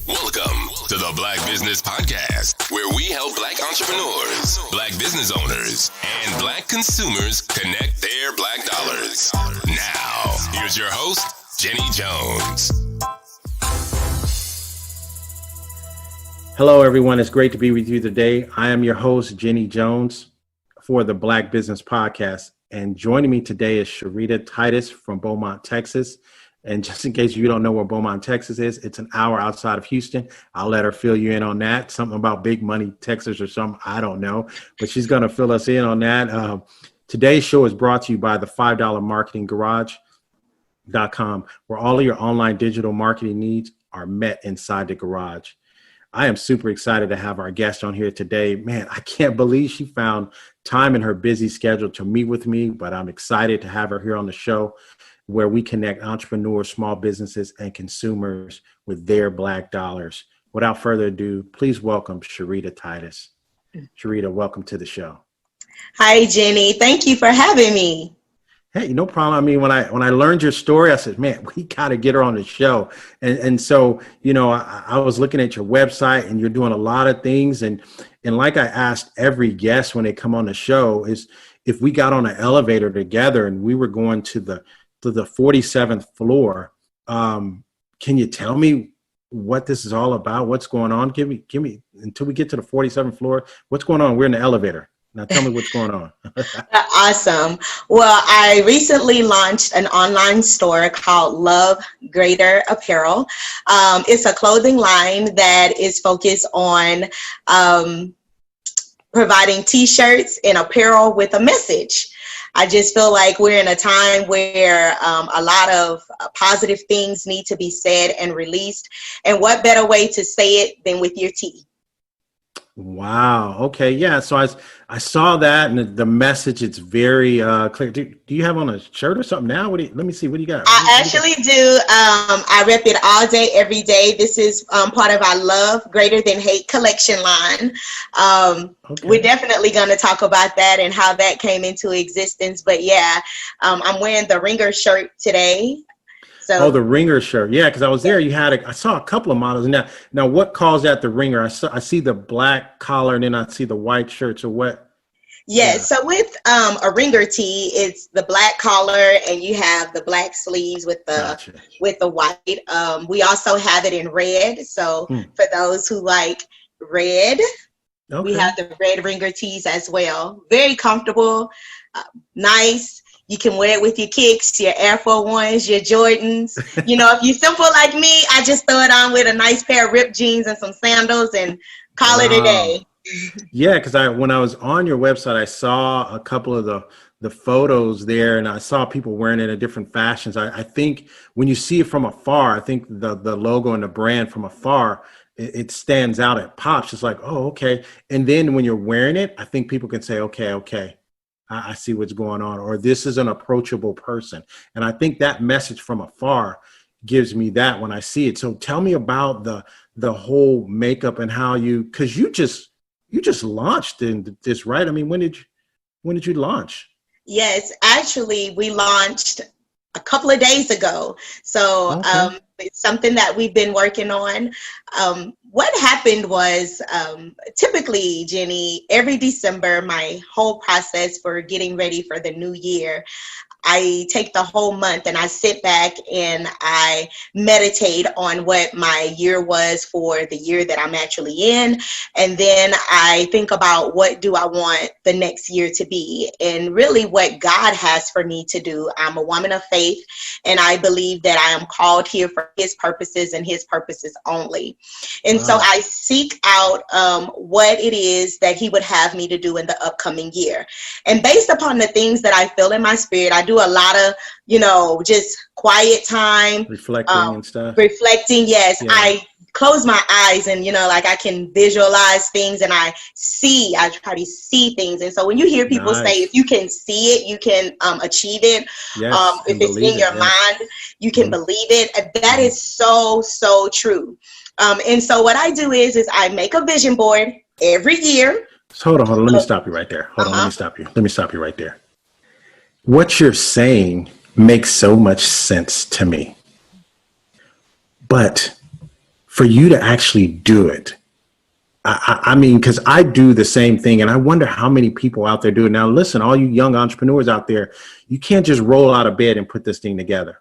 Welcome to the Black Business Podcast, where we help Black entrepreneurs, Black business owners, and Black consumers connect their Black dollars. Now, here's your host, Jenny Jones. Hello, everyone. It's great to be with you today. I am your host, Jenny Jones, for the Black Business Podcast. And joining me today is Sharita Titus from Beaumont, Texas. And just in case you don't know where Beaumont, Texas is, it's an hour outside of Houston. I'll let her fill you in on that. Something about Big Money, Texas or something. I don't know. But she's going to fill us in on that. Today's show is brought to you by the $5 Marketing Garage.com, where all of your online digital marketing needs are met inside the garage. I am super excited to have our guest on here today. Man, I can't believe she found time in her busy schedule to meet with me, but I'm excited to have her here on the show, where we connect entrepreneurs, small businesses, and consumers with their Black dollars. Without further ado, please welcome Sharita Titus. Sharita, welcome to the show. Hi, Jenny. Thank you for having me. Hey, no problem. I mean, when I learned your story, I said, man, we got to get her on the show. And so, you know, I was looking at your website and you're doing a lot of things. And like I asked every guest when they come on the show is if we got on an elevator together and we were going to the 47th floor, can you tell me what this is all about? What's going on? Give me until we get to the 47th floor. What's going on? We're in the elevator. Now tell me what's going on. Awesome. Well, I recently launched an online store called Love Greater Apparel. It's a clothing line that is focused on providing t-shirts and apparel with a message. I just feel like we're in a time where a lot of positive things need to be said and released. And what better way to say it than with your tea? Wow. Okay. Yeah. So I saw that and the message, it's very clear. Do you have on a shirt or something now? Let me see. What do you got? I actually do. I rep it all day, every day. This is part of our Love Greater Than Hate collection line. Okay. We're definitely going to talk about that and how that came into existence. But yeah, I'm wearing the Ringer shirt today. So, the Ringer shirt. Yeah, because I was there. I saw a couple of models. Now what calls that the Ringer? I see the black collar and then I see the white shirt. So what? Yeah, so with a Ringer tee, it's the black collar and you have the black sleeves with the white. We also have it in red. So for those who like red, we have the red Ringer tees as well. Very comfortable, nice. You can wear it with your kicks, your Air Force Ones, your Jordans. You know, if you're simple like me, I just throw it on with a nice pair of ripped jeans and some sandals and call it a day. Yeah, because when I was on your website, I saw a couple of the photos there, and I saw people wearing it in different fashions. I think when you see it from afar, I think the logo and the brand from afar, it stands out. It pops. It's like, oh, okay. And then when you're wearing it, I think people can say, okay. I see what's going on, or this is an approachable person. And I think that message from afar gives me that when I see it. So tell me about the whole makeup and how because you just launched in this, right? I mean, when did you launch? Yes, actually we launched a couple of days ago. So it's something that we've been working on. What happened was typically, Jenny, every December, my whole process for getting ready for the new year, I take the whole month and I sit back and I meditate on what my year was for the year that I'm actually in. And then I think about what do I want the next year to be and really what God has for me to do. I'm a woman of faith and I believe that I am called here for his purposes and his purposes only. And so I seek out what it is that he would have me to do in the upcoming year. And based upon the things that I feel in my spirit, I do a lot of, just quiet time. Reflecting and stuff. Reflecting, yes. Yeah. I close my eyes and, I can visualize things and I try to see things. And so when you hear people say, if you can see it, you can achieve it. Yes, if it's in your mind, you can believe it. That is so, so true. And so what I do is I make a vision board every year. So hold on. Let me stop you right there. Let me stop you right there. What you're saying makes so much sense to me. But for you to actually do it. I mean, because I do the same thing, and I wonder how many people out there do it. Now, listen, all you young entrepreneurs out there, you can't just roll out of bed and put this thing together.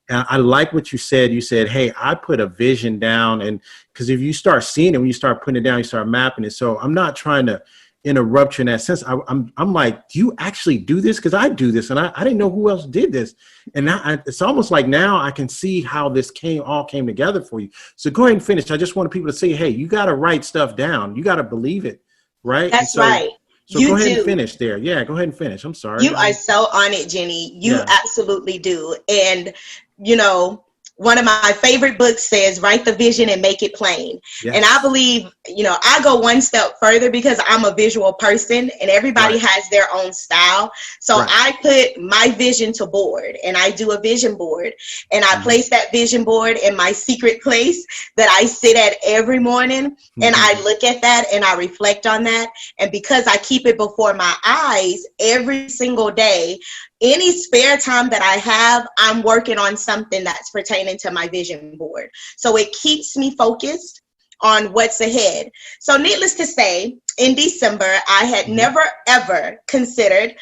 And I like what you said. You said, hey, I put a vision down, and because if you start seeing it, when you start putting it down, you start mapping it. So I'm not trying to interrupt you in that sense. I'm like, do you actually do this? Because I do this, and I didn't know who else did this. And now it's almost like now I can see how this all came together for you. So go ahead and finish. I just wanted people to say, hey, you got to write stuff down. You got to believe it, right? That's right. So go ahead and finish there. Yeah, go ahead and finish. I'm sorry. You are so on it, Jenny. You absolutely do. And, you know, one of my favorite books says, write the vision and make it plain. Yes. And I believe, you know, I go one step further because I'm a visual person and everybody has their own style. So I put my vision to board, and I do a vision board, and I place that vision board in my secret place that I sit at every morning. And I look at that and I reflect on that. And because I keep it before my eyes every single day, any spare time that I have, I'm working on something that's pertaining to my vision board. So it keeps me focused on what's ahead. So needless to say, in December, I had never, ever considered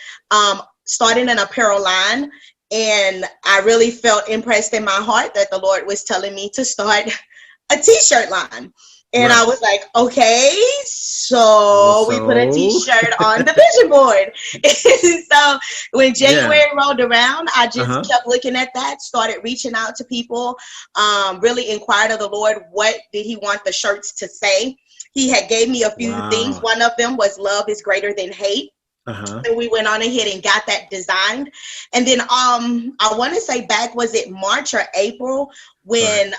starting an apparel line. And I really felt impressed in my heart that the Lord was telling me to start a t-shirt line. And I was like, okay, so we put a t-shirt on the vision board. And so when January rolled around, I just kept looking at that, started reaching out to people, really inquired of the Lord, what did he want the shirts to say? He had gave me a few things. One of them was love is greater than hate. And we went on ahead and got that designed. And then I want to say back, was it March or April when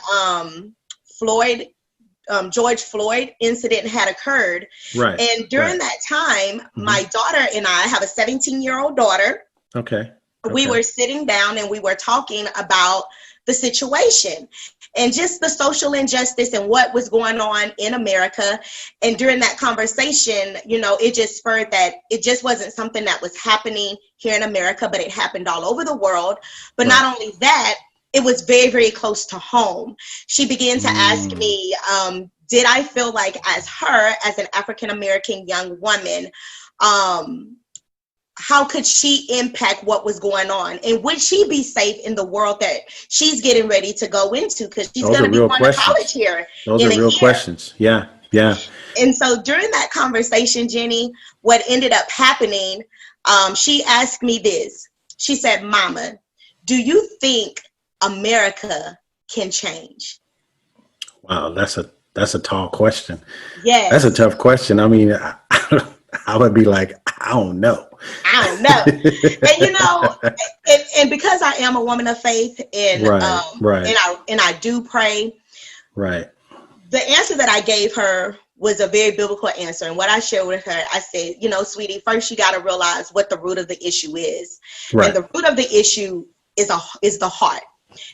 George Floyd incident had occurred. Right. And during that time, my daughter and I have a 17-year-old daughter. Okay. We were sitting down and we were talking about the situation and just the social injustice and what was going on in America. And during that conversation, you know, it just spurred that it just wasn't something that was happening here in America, but it happened all over the world. But not only that, it was very, very close to home. She began to ask me, did I feel like as an African-American young woman, how could she impact what was going on? And would she be safe in the world that she's getting ready to go into? Because she's going to be going to college here. Those are real questions. Yeah, yeah. And so during that conversation, Jenny, what ended up happening, she asked me this. She said, Mama, do you think America can change? Wow, that's a tall question. Yes. That's a tough question. I mean, I would be like, I don't know. And you know, and because I am a woman of faith and and I do pray. Right. The answer that I gave her was a very biblical answer. And what I shared with her, I said, you know, sweetie, first you got to realize what the root of the issue is. Right. And the root of the issue is the heart.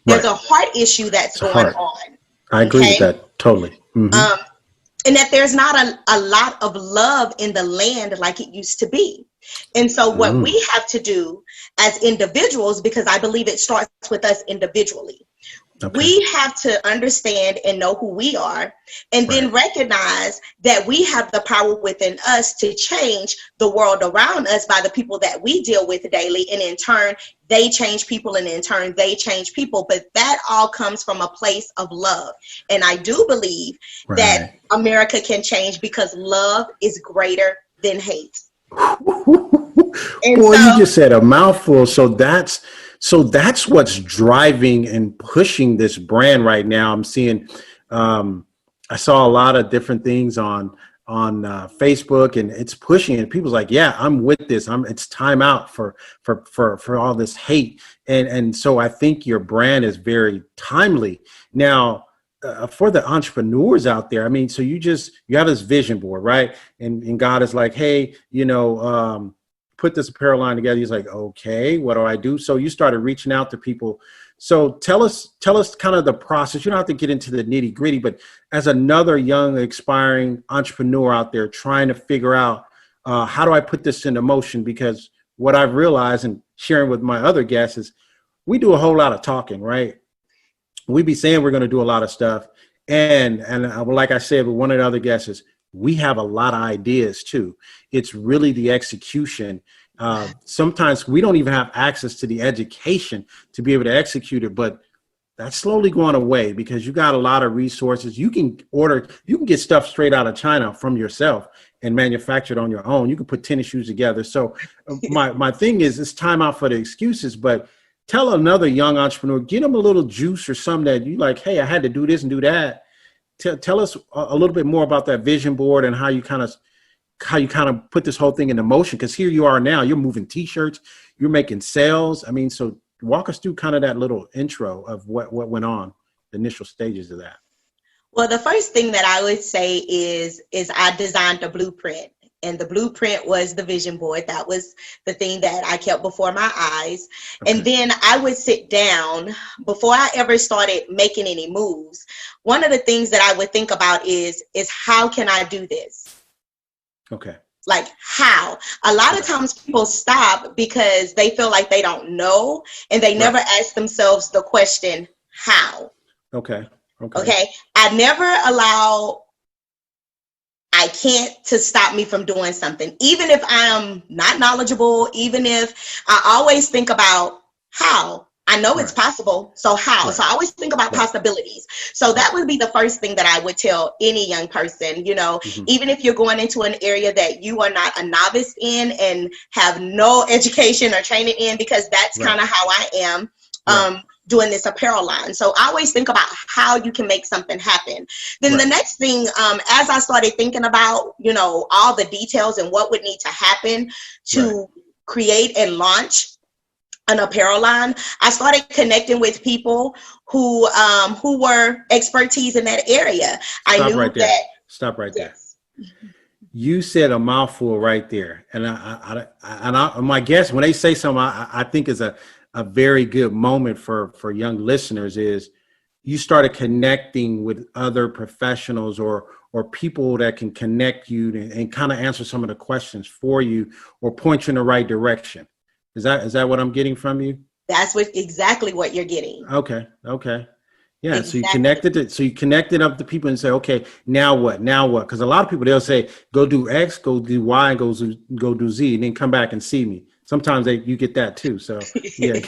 There's a heart issue that's going on. I agree with that totally. And that there's not a lot of love in the land like it used to be. And so what we have to do as individuals, because I believe it starts with us individually, we have to understand and know who we are, and then recognize that we have the power within us to change the world around us by the people that we deal with daily. And in turn, they change people, and in turn, they change people. But that all comes from a place of love. And I do believe that America can change because love is greater than hate. Boy, you just said a mouthful. So that's what's driving and pushing this brand right now. I'm seeing, I saw a lot of different things on Facebook, and it's pushing it. People's like, yeah, I'm with this. It's time out for all this hate. And so I think your brand is very timely. Now, for the entrepreneurs out there, I mean, so you have this vision board, right? And God is like, hey, you know, put this apparel line together. He's like, okay, what do I do? So you started reaching out to people. So tell us kind of the process. You don't have to get into the nitty gritty, but as another young, aspiring entrepreneur out there trying to figure out how do I put this into motion? Because what I've realized and sharing with my other guests is we do a whole lot of talking, right? We be saying we're going to do a lot of stuff, like I said, with one of the other guests, is we have a lot of ideas too. It's really the execution. Sometimes we don't even have access to the education to be able to execute it, but that's slowly going away because you got a lot of resources. You can get stuff straight out of China from yourself and manufacture it on your own. You can put tennis shoes together. So my thing is, it's time out for the excuses, but tell another young entrepreneur, get them a little juice or something that you like, hey, I had to do this and do that. Tell us a little bit more about that vision board and how you kind of put this whole thing into motion. Because here you are now, you're moving T-shirts, you're making sales. I mean, so walk us through kind of that little intro of what went on, the initial stages of that. Well, the first thing that I would say is I designed a blueprint. And the blueprint was the vision board. That was the thing that I kept before my eyes. Okay. And then I would sit down before I ever started making any moves. One of the things that I would think about is how can I do this? Okay. Like how? A lot of times people stop because they feel like they don't know and they never ask themselves the question, how? Okay. I never allow I can't to stop me from doing something, even if I am not knowledgeable, even if I always think about how. I know it's possible. So how? So I always think about possibilities. So that would be the first thing that I would tell any young person, even if you're going into an area that you are not a novice in and have no education or training in, because that's kind of how I am. Doing this apparel line. So I always think about how you can make something happen. Then the next thing, as I started thinking about, all the details and what would need to happen to create and launch an apparel line, I started connecting with people who were expertise in that area. Stop right there. You said a mouthful right there. And I my guess, when they say something, I think is a very good moment for young listeners is you started connecting with other professionals or people that can connect you and kind of answer some of the questions for you or point you in the right direction. Is that what I'm getting from you? That's exactly what you're getting. Okay. Yeah. Exactly. So you connected up the people and say, okay, now what? Because a lot of people, they'll say, go do X, go do Y, and go do Z, and then come back and see me. Sometimes you get that too. So yeah.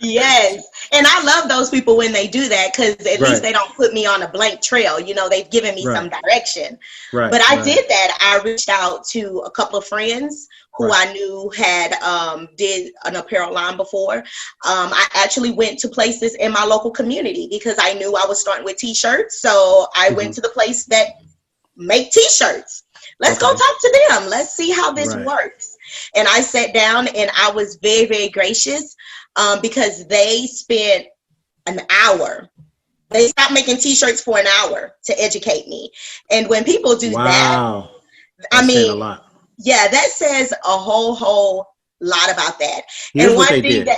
Yes. And I love those people when they do that, because at least they don't put me on a blank trail. They've given me some direction. But I did that. I reached out to a couple of friends who I knew had did an apparel line before. I actually went to places in my local community because I knew I was starting with T-shirts. So I went to the place that make T-shirts. Let's go talk to them. Let's see how this works. And I sat down and I was very, very gracious because they spent an hour. They stopped making T-shirts for an hour to educate me. And when people do that, I mean, a lot. Yeah, that says a whole lot about that. Here's and one thing did.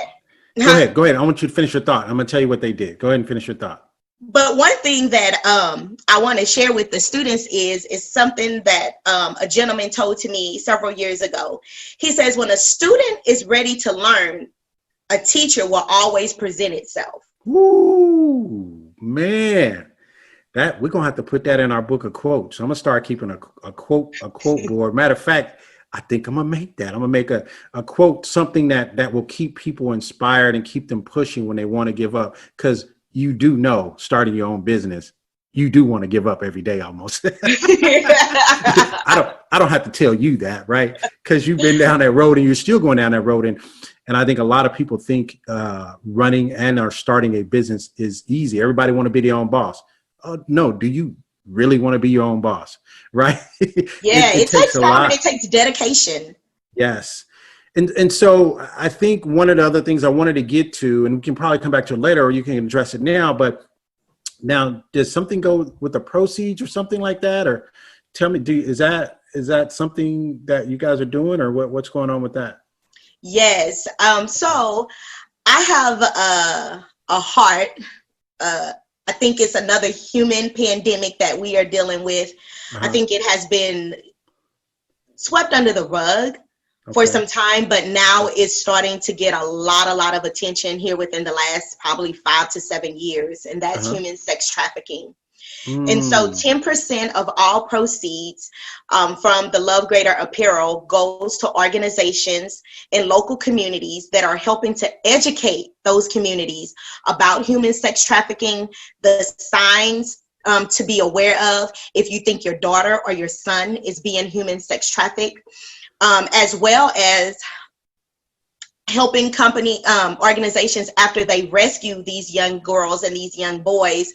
Go ahead. I want you to finish your thought. I'm going to tell you what they did. Go ahead and finish your thought. But one thing that I want to share with the students is something that a gentleman told to me several years ago. He says, when a student is ready to learn, a teacher will always present itself. Ooh, man. That we're gonna have to put that in our book of quotes. I'm gonna start keeping a quote board. Matter of fact, I think I'm gonna make that. I'm gonna make a quote, something that will keep people inspired and keep them pushing when they want to give up. Because you do know, starting your own business, you do want to give up every day almost. I don't have to tell you that, right? Because you've been down that road and you're still going down that road. And I think a lot of people think running and or starting a business is easy. Everybody want to be their own boss. No, do you really want to be your own boss? Right? Yeah, it takes time and it takes dedication. Yes. And so I think one of the other things I wanted to get to, and we can probably come back to it later, or you can address it now, but now does something go with the proceeds or something like that? Or tell me, is that something that you guys are doing, or what's going on with that? Yes. So I have a heart, I think it's another human pandemic that we are dealing with. I think it has been swept under the rug for some time, but now it's starting to get a lot of attention here within the last probably 5 to 7 years, and that's human sex trafficking. And so 10% of all proceeds from the Love Greater apparel goes to organizations in local communities that are helping to educate those communities about human sex trafficking, the signs to be aware of if you think your daughter or your son is being human sex trafficked, as well as helping organizations after they rescue these young girls and these young boys,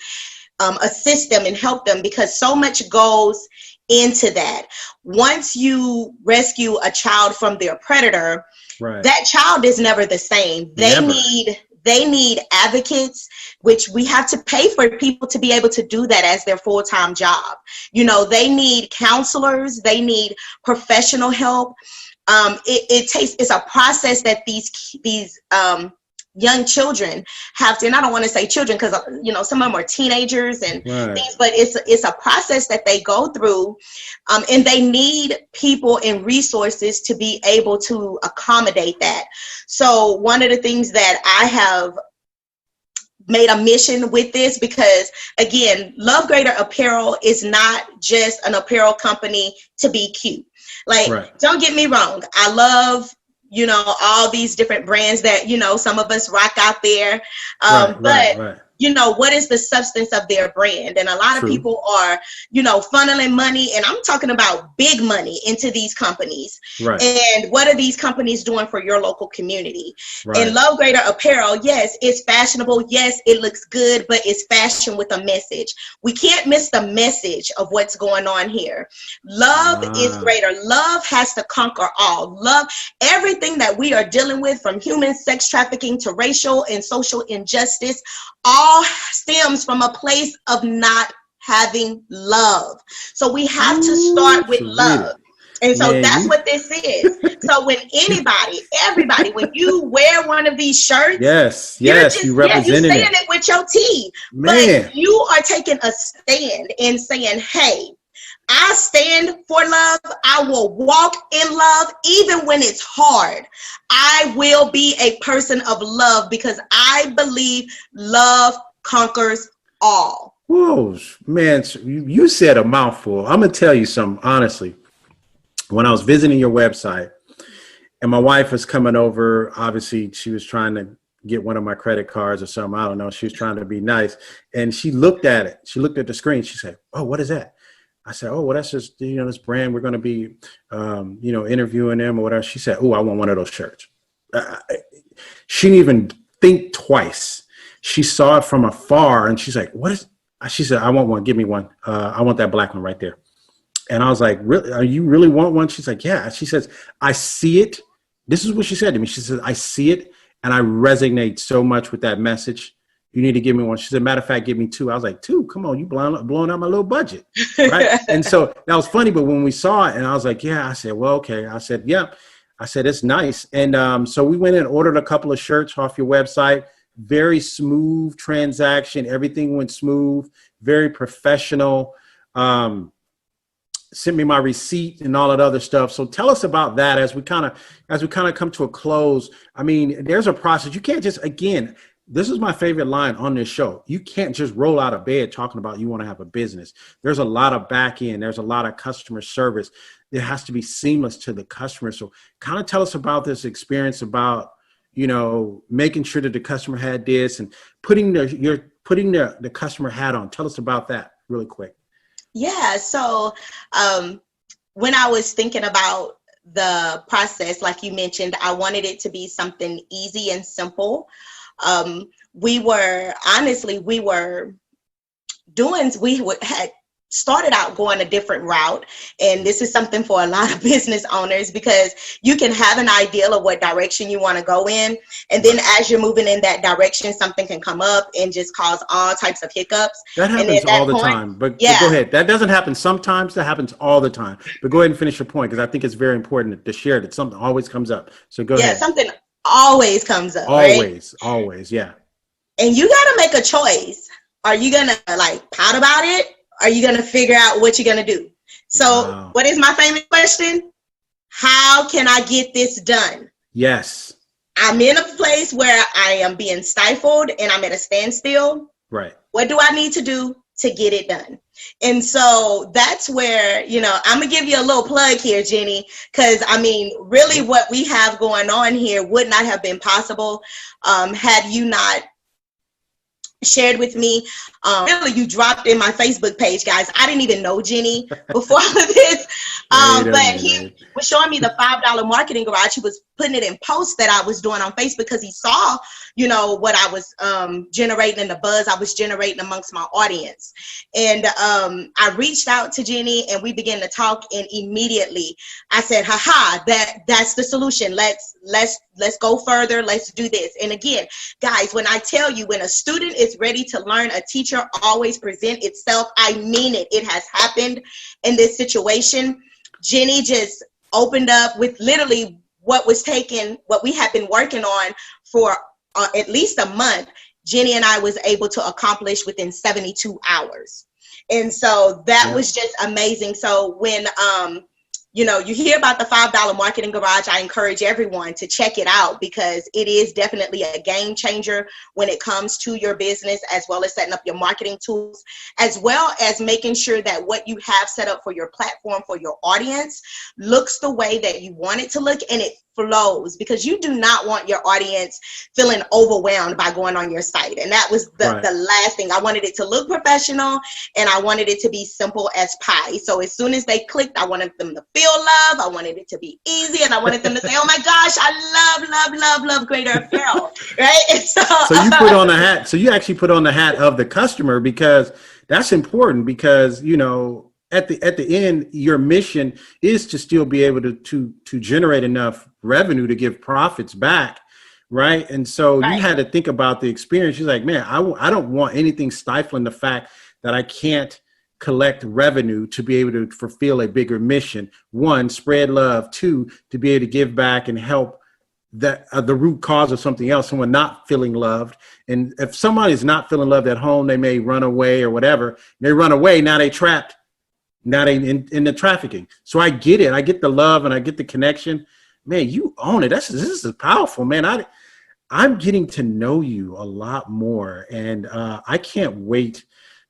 assist them and help them, because so much goes into that. Once you rescue a child from their predator, that child is never the same. They need advocates, which we have to pay for people to be able to do that as their full-time job. You know, they need counselors, they need professional help. It's a process that these young children have to, and I don't want to say children because, you know, some of them are teenagers and things, but it's a process that they go through, and they need people and resources to be able to accommodate that. So one of the things that I have made a mission with this, because again, Love Greater Apparel is not just an apparel company to be cute. Like, don't get me wrong, I love, you know, all these different brands that, you know, some of us rock out there. But you know, what is the substance of their brand? And a lot of people are, you know, funneling money, and I'm talking about big money, into these companies. And what are these companies doing for your local community? And Love Greater Apparel, yes, it's fashionable. Yes, it looks good, but it's fashion with a message. We can't miss the message of what's going on here. Love is greater. Love has to conquer all. Love, everything that we are dealing with, from human sex trafficking to racial and social injustice, all stems from a place of not having love. So we have to start with love. And so that's what this is. So when everybody, when you wear one of these shirts, you represent you're saying it with your teeth. But you are taking a stand and saying, hey, I stand for love. I will walk in love even when it's hard. I will be a person of love because I believe love conquers all. Whoa, man, you said a mouthful. I'm going to tell you something, honestly. When I was visiting your website and my wife was coming over, obviously she was trying to get one of my credit cards or something. I don't know. She was trying to be nice. And she looked at it. She looked at the screen. She said, oh, what is that? I said, oh, well, that's just, you know, this brand. We're going to be, you know, interviewing them or whatever. She said, oh, I want one of those shirts. She didn't even think twice. She saw it from afar and she's like, what is, she said, I want one. Give me one. I want that black one right there. And I was like, really? Are you really want one? She's like, yeah. She says, I see it. This is what she said to me. She says, I see it. And I resonate so much with that message. You need to give me one. She said, matter of fact, give me two. I was like, two? Come on, you blowing out my little budget. Right? And so that was funny. But when we saw it and I was like, yeah, I said, well, okay. I said, yeah. I said, it's nice. And so we went and ordered a couple of shirts off your website. Very smooth transaction. Everything went smooth, very professional. Sent me my receipt and all that other stuff. So tell us about that as we kind of come to a close. I mean, there's a process. You can't just, again, this is my favorite line on this show. You can't just roll out of bed talking about you want to have a business. There's a lot of back end. There's a lot of customer service. It has to be seamless to the customer. So kind of tell us about this experience about, you know, making sure that the customer had this and putting the customer hat on. Tell us about that really quick. Yeah. So when I was thinking about the process, like you mentioned, I wanted it to be something easy and simple. We had started out going a different route. And this is something for a lot of business owners, because you can have an idea of what direction you want to go in. And then as you're moving in that direction, something can come up and just cause all types of hiccups. That happens all the time. But go ahead. That doesn't happen sometimes. That happens all the time. But go ahead and finish your point, because I think it's very important to share that something always comes up. So go ahead. Yeah, something always comes up. Always. Yeah. And you got to make a choice. Are you going to like pout about it? Are you going to figure out what you're going to do? So What is my famous question? How can I get this done? Yes. I'm in a place where I am being stifled and I'm at a standstill. Right. What do I need to do to get it done. And so that's where, I'm going to give you a little plug here, Jenny, because I mean, really what we have going on here would not have been possible had you not shared with me. Really, you dropped in my Facebook page, guys. I didn't even know Jenny before all of this. But he was showing me the $5 marketing garage. He was putting it in posts that I was doing on Facebook because he saw, what I was generating and the buzz I was generating amongst my audience. And I reached out to Jenny and we began to talk, and immediately I said, that's the solution. Let's go further. Let's do this. And again, guys, when I tell you, when a student is ready to learn, a teacher always present itself. I mean it. It has happened in this situation. Jenny just opened up with literally what we had been working on for at least a month. Jenny and I was able to accomplish within 72 hours. And so that was just amazing. So when, you hear about the $5 marketing garage, I encourage everyone to check it out because it is definitely a game changer when it comes to your business, as well as setting up your marketing tools, as well as making sure that what you have set up for your platform, for your audience, looks the way that you want it to look, and it flows, because you do not want your audience feeling overwhelmed by going on your site. And that was the last thing. I wanted it to look professional, and I wanted it to be simple as pie. So as soon as they clicked, I wanted them to feel love. I wanted it to be easy, and I wanted them to say, oh my gosh, I love Greater Apparel, right? And so you put on the hat. So you actually put on the hat of the customer, because that's important, because, at the end, your mission is to still be able to generate enough revenue to give profits back, right? And so you had to think about the experience. She's like, man, I don't want anything stifling the fact that I can't collect revenue to be able to fulfill a bigger mission. One, spread love. Two, to be able to give back and help the root cause of something else, someone not feeling loved. And if somebody's not feeling loved at home, they may run away or whatever. They run away, now they trapped. Now they in the trafficking. So I get it. I get the love and I get the connection. Man, you own it. This is powerful, man. I'm getting to know you a lot more, and I can't wait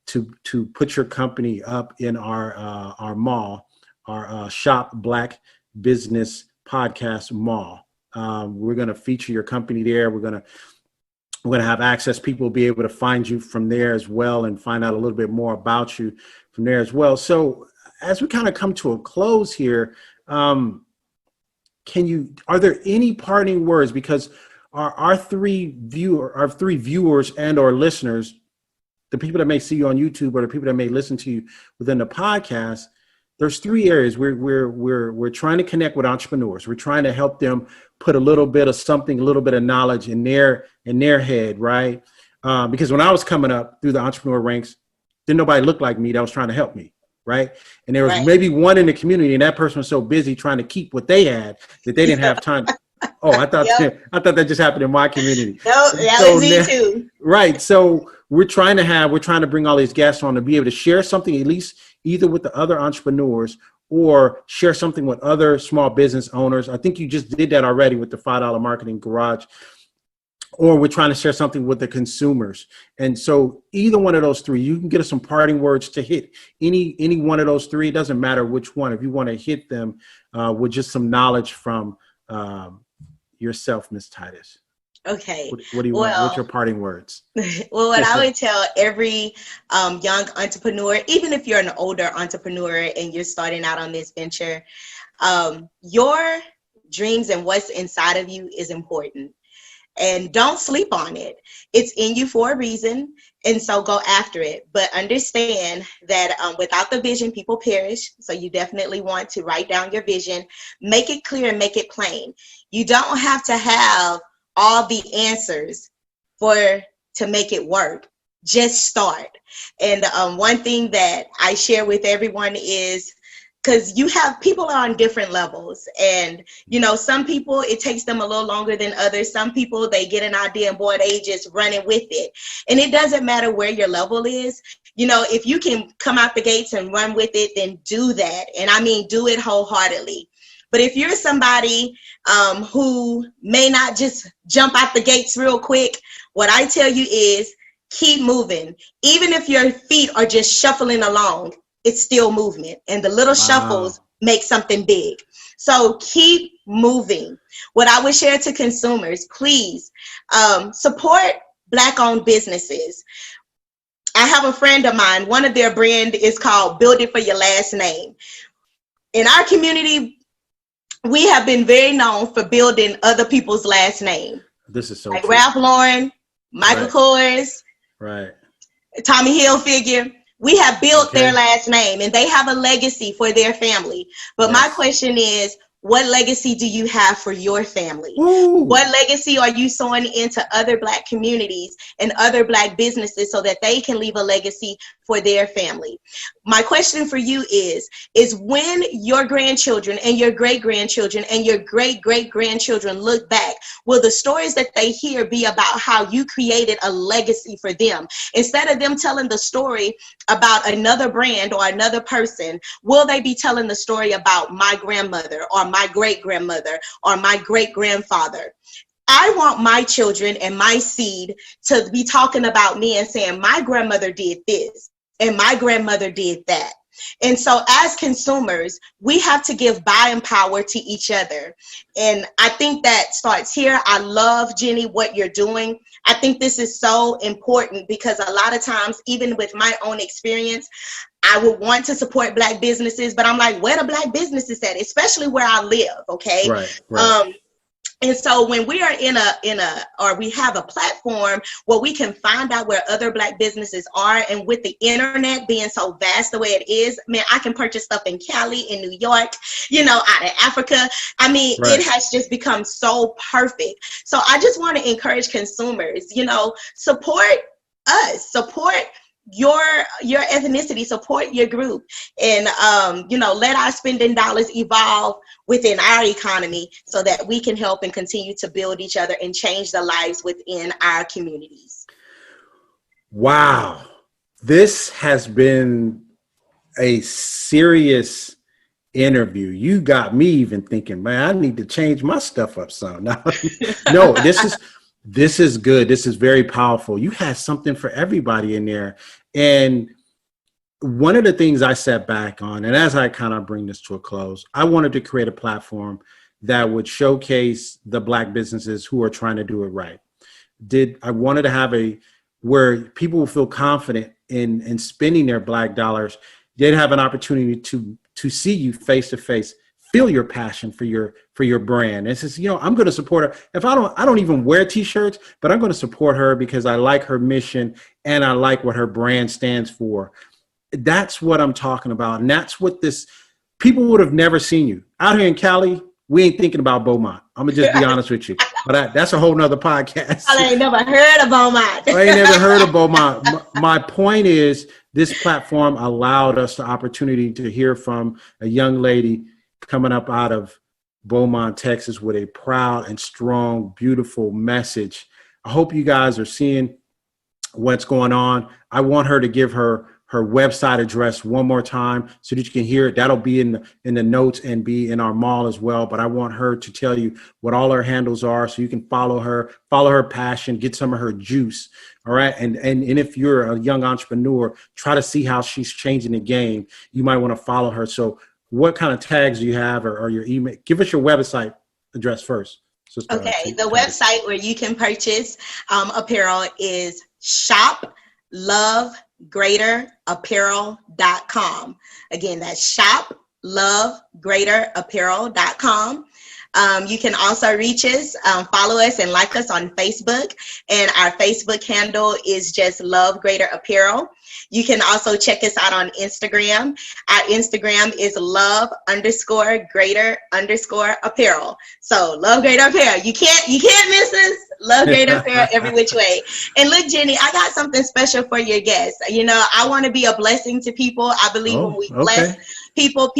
to put your company up in our mall, our Shop Black Business Podcast mall. We're going to feature your company there. We're going to have access. People will be able to find you from there as well and find out a little bit more about you from there as well. So as we kind of come to a close here, are there any parting words? Because our three viewers and or listeners, the people that may see you on YouTube or the people that may listen to you within the podcast, there's three areas we're trying to connect with entrepreneurs. We're trying to help them put a little bit of something, a little bit of knowledge in their head, right? Because when I was coming up through the entrepreneur ranks, didn't nobody look like me that was trying to help me, right? And there was maybe one in the community, and that person was so busy trying to keep what they had that they didn't have time. Oh, I thought that just happened in my community. No, that was me too. Right. So we're trying to bring all these guests on to be able to share something, at least either with the other entrepreneurs or share something with other small business owners. I think you just did that already with the $5 marketing garage. Or we're trying to share something with the consumers. And so either one of those three, you can get us some parting words to hit any one of those three. It doesn't matter which one. If you want to hit them with just some knowledge from yourself, Ms. Titus. Okay. What do you want? What's your parting words? Well, what I would tell every young entrepreneur, even if you're an older entrepreneur and you're starting out on this venture, your dreams and what's inside of you is important. And don't sleep on it. It's in you for a reason. And so go after it. But understand that without the vision, people perish. So you definitely want to write down your vision, make it clear and make it plain. You don't have to have all the answers to make it work. Just start. And one thing that I share with everyone is, because people are on different levels, and some people, it takes them a little longer than others. Some people, they get an idea and boy, they just running with it. And it doesn't matter where your level is. If you can come out the gates and run with it, then do that. And I mean, do it wholeheartedly. But if you're somebody who may not just jump out the gates real quick, what I tell you is keep moving. Even if your feet are just shuffling along, it's still movement. And the little shuffles make something big. So keep moving. What I would share to consumers, please support Black-owned businesses. I have a friend of mine, one of their brand is called Build It For Your Last Name. In our community, we have been very known for building other people's last name. This is so like true. Ralph Lauren, Michael Kors, right, Tommy Hilfiger. We have built their last name and they have a legacy for their family. But my question is, what legacy do you have for your family? Ooh. What legacy are you sowing into other Black communities and other Black businesses so that they can leave a legacy for their family? My question for you is when your grandchildren and your great-grandchildren and your great-great-grandchildren look back, will the stories that they hear be about how you created a legacy for them? Instead of them telling the story about another brand or another person, will they be telling the story about my grandmother or my great-grandmother or my great-grandfather? I want my children and my seed to be talking about me and saying, my grandmother did this and my grandmother did that. And so as consumers, we have to give buying power to each other. And I think that starts here. I love, Jenny, what you're doing. I think this is so important because a lot of times, even with my own experience, I would want to support Black businesses, but I'm like, where the Black businesses at? Especially where I live, okay? Right. And so when we are or we have a platform where we can find out where other Black businesses are, and with the internet being so vast the way it is, man, I can purchase stuff in Cali, in New York, out of Africa. I mean, It has just become so perfect. So I just want to encourage consumers, support us, support your ethnicity, support your group, and let our spending dollars evolve within our economy so that we can help and continue to build each other and change the lives within our communities. Wow, this has been a serious interview. You got me even thinking, man, I need to change my stuff up some. No, this is good. This is very powerful. You had something for everybody in there. And one of the things I sat back on, and as I kind of bring this to a close, I wanted to create a platform that would showcase the Black businesses who are trying to do it right. I wanted to have where people will feel confident in spending their Black dollars. They'd have an opportunity to see you face to face, feel your passion for your brand. And says, I'm going to support her. If I don't even wear t-shirts, but I'm going to support her because I like her mission and I like what her brand stands for. That's what I'm talking about. And that's what people would have never seen you out here in Cali. We ain't thinking about Beaumont. I'm gonna just be honest with you, but that's a whole nother podcast. I ain't never heard of Beaumont. I ain't never heard of Beaumont. My point is, this platform allowed us the opportunity to hear from a young lady coming up out of Beaumont, Texas, with a proud and strong, beautiful message. I hope you guys are seeing what's going on. I want her to give her website address one more time so that you can hear it. That'll be in the notes and be in our mall as well. But I want her to tell you what all her handles are so you can follow her passion, get some of her juice. All right. And if you're a young entrepreneur, try to see how she's changing the game. You might want to follow her. So what kind of tags do you have or your email? Give us your website address first. Okay. The website where you can purchase apparel is shoplovegreaterapparel.com. Again, that's shoplovegreaterapparel.com. You can also reach us, follow us and like us on Facebook. And our Facebook handle is just Love Greater Apparel. You can also check us out on Instagram. Our Instagram is love_greater_apparel. So Love Greater Apparel. You can't miss us. Love Greater Apparel every which way. And look, Jenny, I got something special for your guests. I want to be a blessing to people. I believe when we bless people,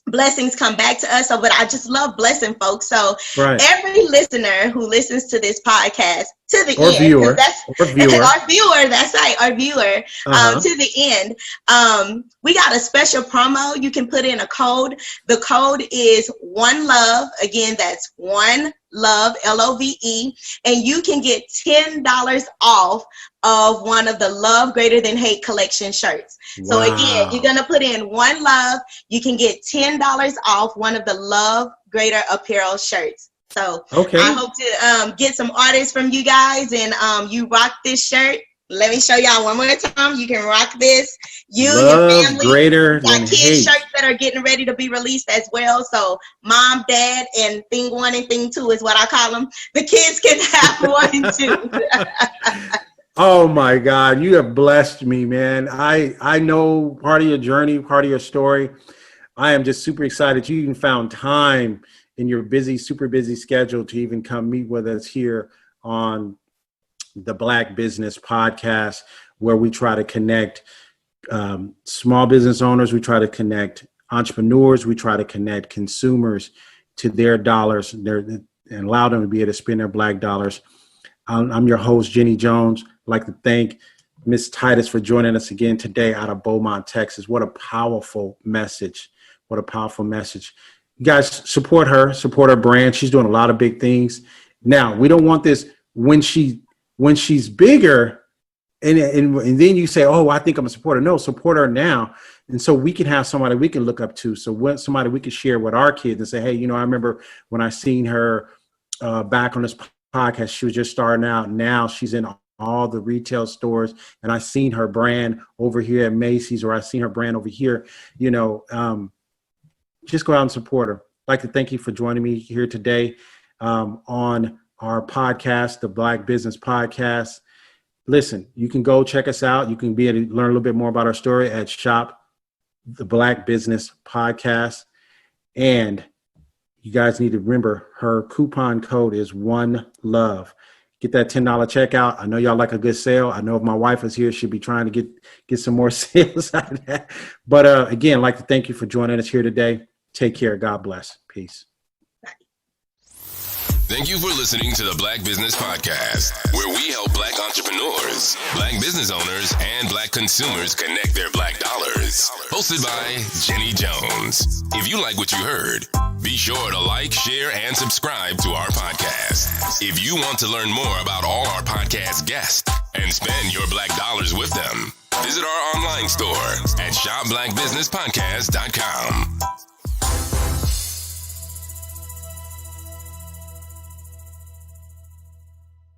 blessings come back to us. But I just love blessing folks. So every listener who listens to this podcast, to the or end. Viewer. That's or viewer. Our viewer. That's right, our viewer. To the end. We got a special promo. You can put in a code. The code is One Love. Again, that's One Love, LOVE, and you can get $10 off of one of the Love Greater Than Hate collection shirts. Wow. So again, you're gonna put in One Love. You can get $10 off one of the Love Greater apparel shirts. So I hope to get some orders from you guys, and you rock this shirt. Let me show y'all one more time. You can rock this. You, Love your family, Greater got Than kids Hate shirts that are getting ready to be released as well. So mom, dad, and thing 1 and thing 2 is what I call them. The kids can have 1 and 2. Oh my God, you have blessed me, man. I know part of your journey, part of your story. I am just super excited you even found time in your busy, super busy schedule to even come meet with us here on the Black Business Podcast, where we try to connect small business owners, we try to connect entrepreneurs, we try to connect consumers to their dollars and allow them to be able to spend their Black dollars. I'm your host, Jenny Jones. I'd like to thank Ms. Titus for joining us again today out of Beaumont, Texas. What a powerful message. What a powerful message. You guys support her brand. She's doing a lot of big things. Now, we don't want this when she's bigger and then you say, oh, I think I'm a supporter. No, support her now. And so we can have somebody we can look up to. So when somebody we can share with our kids and say, hey, I remember when I seen her back on this podcast, she was just starting out. Now she's in all the retail stores, and I seen her brand over here at Macy's, or I seen her brand over here, just go out and support her. I'd like to thank you for joining me here today on our podcast, the Black Business Podcast. Listen, you can go check us out. You can be able to learn a little bit more about our story at Shop the Black Business Podcast. And you guys need to remember her coupon code is One Love. Get that $10 checkout. I know y'all like a good sale. I know if my wife was here, she'd be trying to get some more sales out of that. But again, I'd like to thank you for joining us here today. Take care. God bless. Peace. Thank you for listening to the Black Business Podcast, where we help Black entrepreneurs, Black business owners, and Black consumers connect their Black dollars. Hosted by Jenny Jones. If you like what you heard, be sure to like, share, and subscribe to our podcast. If you want to learn more about all our podcast guests and spend your Black dollars with them, visit our online store at shopblackbusinesspodcast.com.